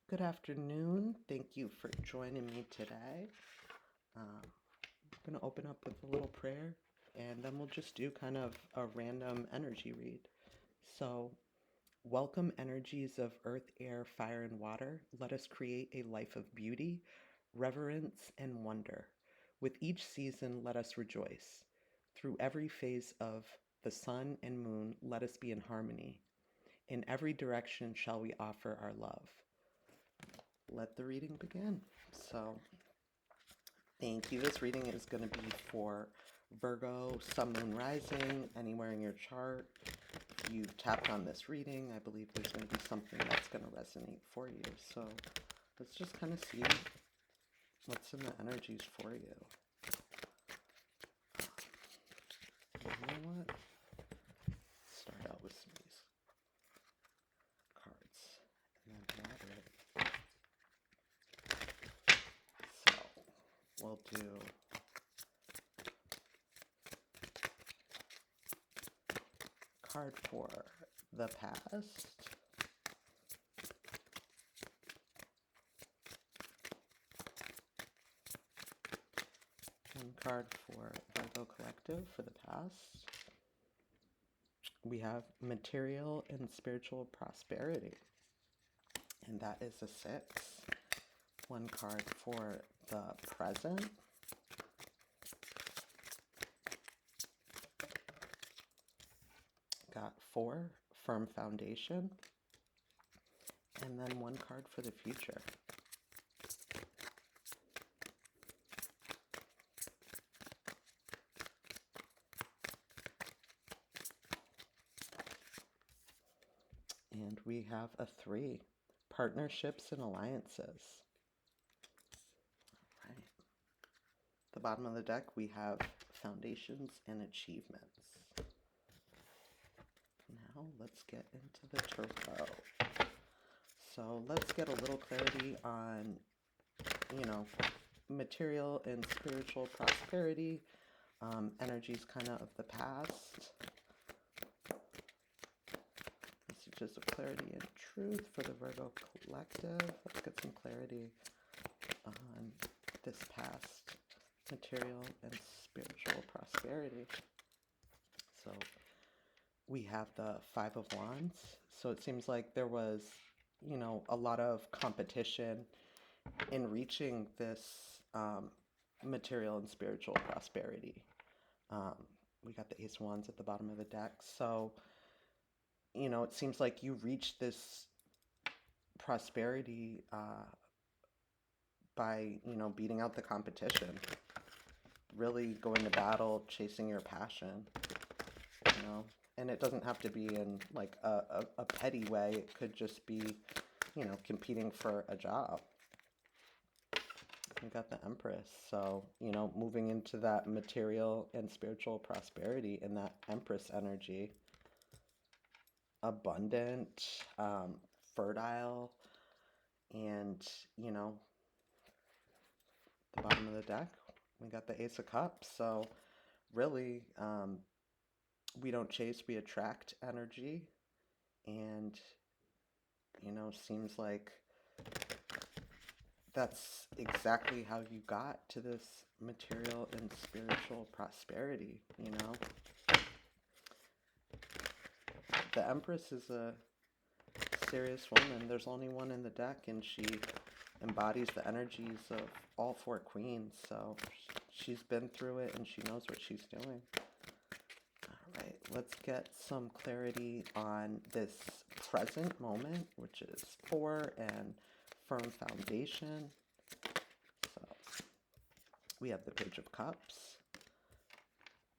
Good afternoon. Thank you for joining me today. I'm going to open up with a little prayer and then we'll just do kind of a random energy read. So, welcome energies of earth, air, fire, and water. Let us create a life of beauty, reverence, and wonder. With each season, let us rejoice. Through every phase of the sun and moon, let us be in harmony. In every direction shall we offer our love. Let the reading begin. So, thank you. This reading is going to be for Virgo, Sun, Moon, Rising, anywhere in your chart. If you tapped on this reading, I believe there's going to be something that's going to resonate for you. So, let's just kind of see what's in the energies for you. You know what? Start out with some of these cards and then elaborate. So, we'll do card for the past, one card for Virgo Collective for the past. We have material and spiritual prosperity, and that is a 6. One card for the present. Got 4, firm foundation, and then one card for the future. And we have a 3, partnerships and alliances. All right. The bottom of the deck, we have foundations and achievements. Now let's get into the tarot. So let's get a little clarity on, material and spiritual prosperity, energies kind of the past. Messages of clarity and truth for the Virgo Collective. Let's get some clarity on this past material and spiritual prosperity. So we have the 5 of Wands. So it seems like there was, a lot of competition in reaching this material and spiritual prosperity. We got the Ace of Wands at the bottom of the deck. So, it seems like you reached this prosperity by, beating out the competition, really going to battle, chasing your passion, and it doesn't have to be in like a petty way. It could just be, competing for a job. We got the Empress. So, moving into that material and spiritual prosperity in that Empress energy, abundant, fertile, and, the bottom of the deck, we got the Ace of Cups. So really, we don't chase, we attract energy. And, seems like that's exactly how you got to this material and spiritual prosperity, The Empress is a serious woman. There's only one in the deck, and she embodies the energies of all 4 queens. So she's been through it, and she knows what she's doing. All right, let's get some clarity on this present moment, which is 4 and firm foundation. So we have the Page of Cups.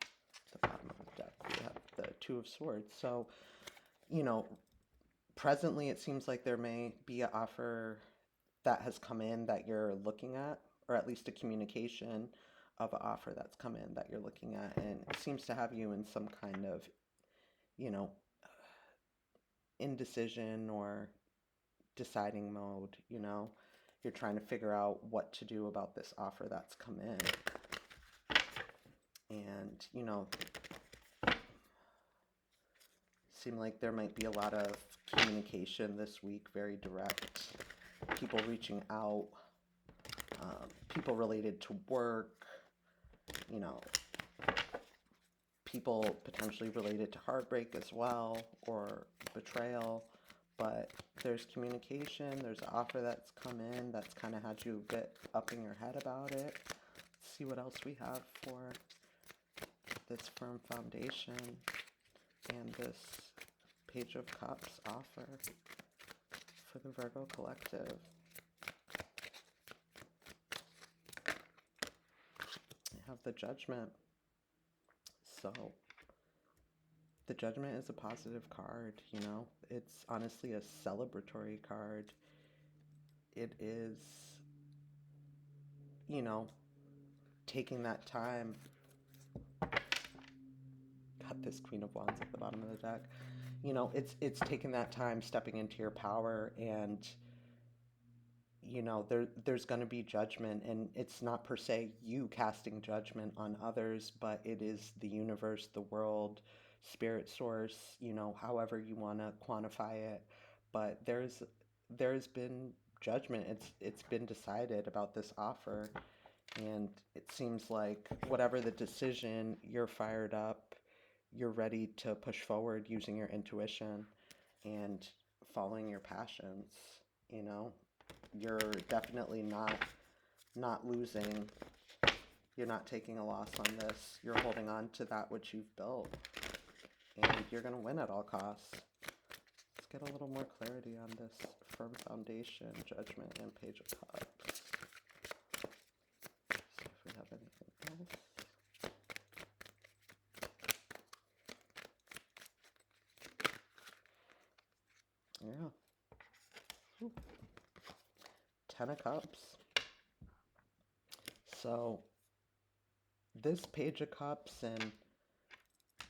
At the bottom of the deck, we have the 2 of Swords. So, presently it seems like there may be an offer that has come in that you're looking at, or at least a communication of an offer that's come in that you're looking at, and it seems to have you in some kind of, indecision or deciding mode. You're trying to figure out what to do about this offer that's come in. And, seem like there might be a lot of communication this week, very direct, people reaching out, people related to work, you know, people potentially related to heartbreak as well, or betrayal. But there's communication, there's an offer that's come in that's kind of had you a bit up in your head about it. Let's see what else we have for this firm foundation and this Page of Cups offer for the Virgo collective. I have the Judgment. So the Judgment is a positive card, you know. It's honestly a celebratory card. It is, you know, taking that time. Got this Queen of Wands at the bottom of the deck. You know, it's taking that time, stepping into your power, and you know, there's going to be judgment, and it's not per se you casting judgment on others, but it is the universe, the world, spirit source, you know, however you want to quantify it. But there's been judgment. It's been decided about this offer, and it seems like whatever the decision, you're fired up, you're ready to push forward using your intuition and following your passions, you know. You're definitely not losing. You're not taking a loss on this. You're holding on to that which you've built, and you're going to win at all costs. Let's get a little more clarity on this firm foundation, Judgment, and Page of Cups. See if we have anything else. Yeah. Ooh. 10 of Cups. So this Page of Cups and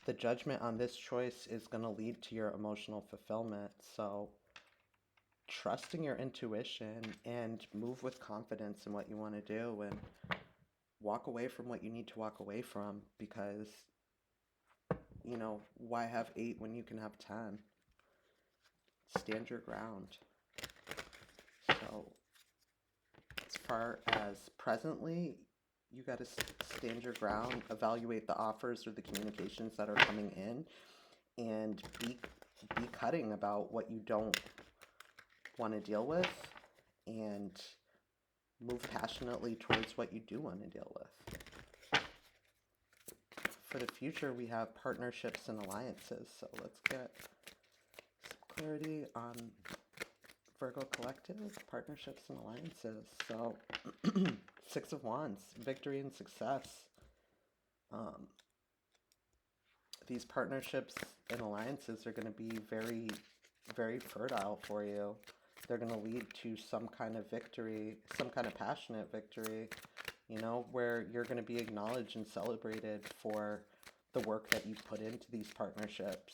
the judgment on this choice is going to lead to your emotional fulfillment. So trusting your intuition and move with confidence in what you want to do, and walk away from what you need to walk away from, because, you know, why have 8 when you can have 10? Stand your ground. So as far as presently, you got to stand your ground, evaluate the offers or the communications that are coming in, and be cutting about what you don't want to deal with, and move passionately towards what you do want to deal with. For the future, we have partnerships and alliances. So let's get some clarity on Virgo collective, partnerships and alliances. So 6 of Wands, victory and success. These partnerships and alliances are going to be very, very fertile for you. They're going to lead to some kind of victory, some kind of passionate victory, you know, where you're going to be acknowledged and celebrated for the work that you put into these partnerships.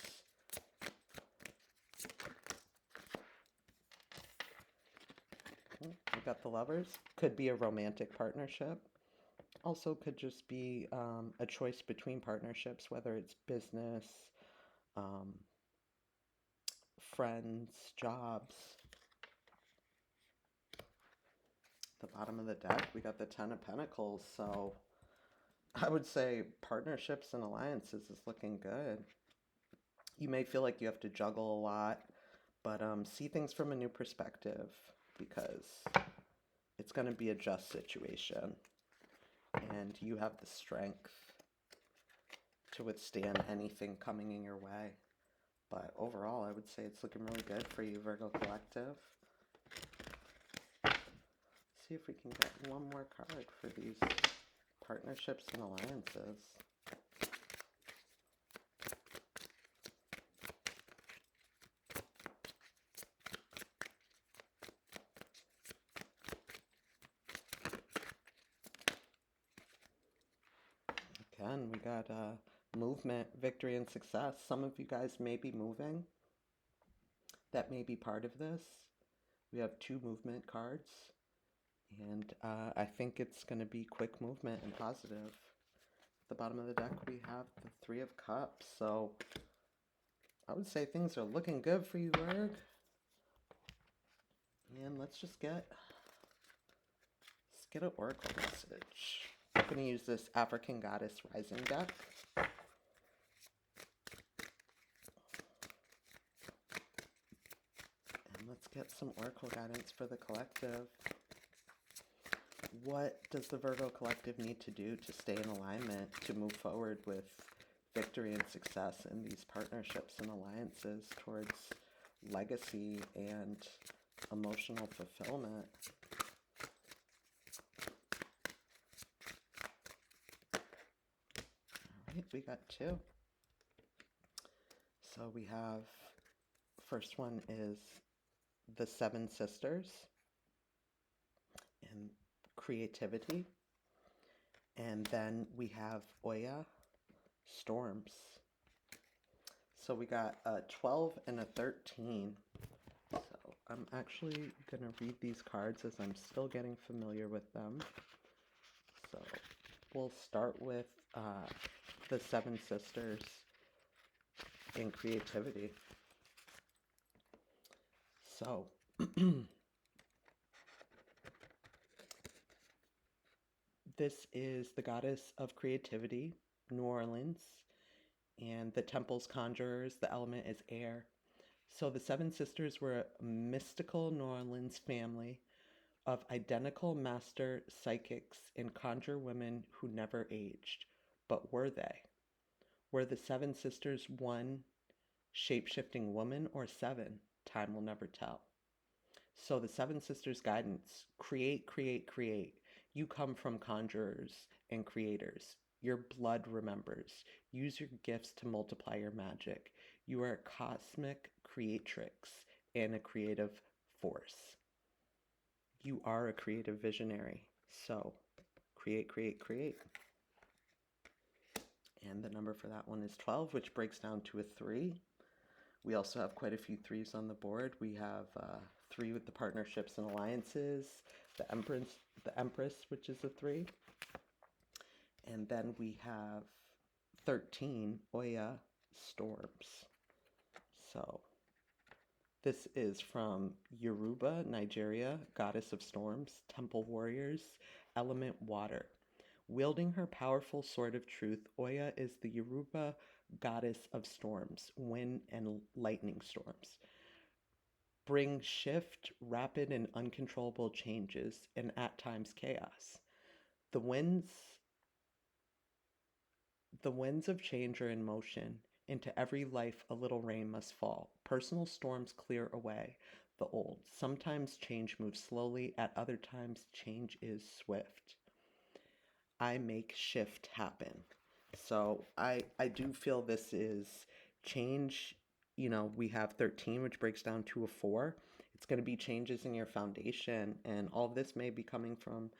We got the Lovers. Could be a romantic partnership. Also could just be a choice between partnerships, whether it's business, friends, jobs. The bottom of the deck, we got the 10 of Pentacles. So I would say partnerships and alliances is looking good. You may feel like you have to juggle a lot, but see things from a new perspective, because it's going to be a just situation, and you have the strength to withstand anything coming in your way. But overall, I would say it's looking really good for you, Virgo collective. See if we can get one more card for these partnerships and alliances. Again, we got movement, victory, and success. Some of you guys may be moving. That may be part of this. We have 2 movement cards, and I think it's going to be quick movement and positive. At the bottom of the deck, we have the 3 of Cups. So I would say things are looking good for you, Virg. And let's get an oracle message. I'm going to use this African Goddess Rising deck. And let's get some oracle guidance for the collective. What does the Virgo collective need to do to stay in alignment, to move forward with victory and success in these partnerships and alliances towards legacy and emotional fulfillment? All right, we got two. So we have, first one is the Seven Sisters and creativity. And then we have Oya, storms. So we got a 12 and a 13. So I'm actually going to read these cards as I'm still getting familiar with them. So we'll start with the Seven Sisters in creativity. So this is the goddess of creativity, New Orleans, and the temple's conjurers. The element is air. So the Seven Sisters were a mystical New Orleans family of identical master psychics and conjure women who never aged. But were they? Were the Seven Sisters one shape-shifting woman or seven? Time will never tell. So the Seven Sisters guidance: create, create, create. You come from conjurers and creators. Your blood remembers. Use your gifts to multiply your magic. You are a cosmic creatrix and a creative force. You are a creative visionary. So create, create, create. And the number for that one is 12, which breaks down to a 3. We also have quite a few 3s on the board. We have 3 with the partnerships and alliances, the Empress, which is a 3. And then we have 13, Oya, storms. So this is from Yoruba, Nigeria, goddess of storms, temple warriors, element water. Wielding her powerful sword of truth, Oya is the Yoruba goddess of storms, wind and lightning storms. Bring shift, rapid and uncontrollable changes, and at times chaos. The winds of change are in motion. Into every life a little rain must fall. Personal storms clear away the old. Sometimes change moves slowly, at other times change is swift. I make shift happen. So I do feel this is change. You know, we have 13, which breaks down to a 4. It's going to be changes in your foundation, and all of this may be coming from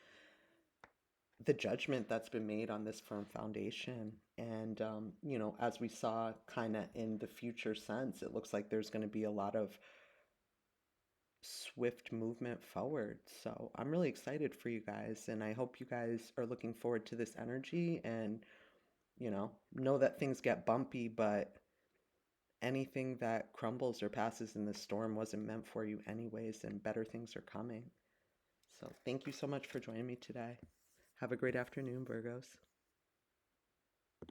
the judgment that's been made on this firm foundation. And, you know, as we saw kind of in the future sense, it looks like there's going to be a lot of swift movement forward. So I'm really excited for you guys, and I hope you guys are looking forward to this energy, and know that things get bumpy, but anything that crumbles or passes in the storm wasn't meant for you anyways, and better things are coming. So thank you so much for joining me today. Have a great afternoon, Virgos.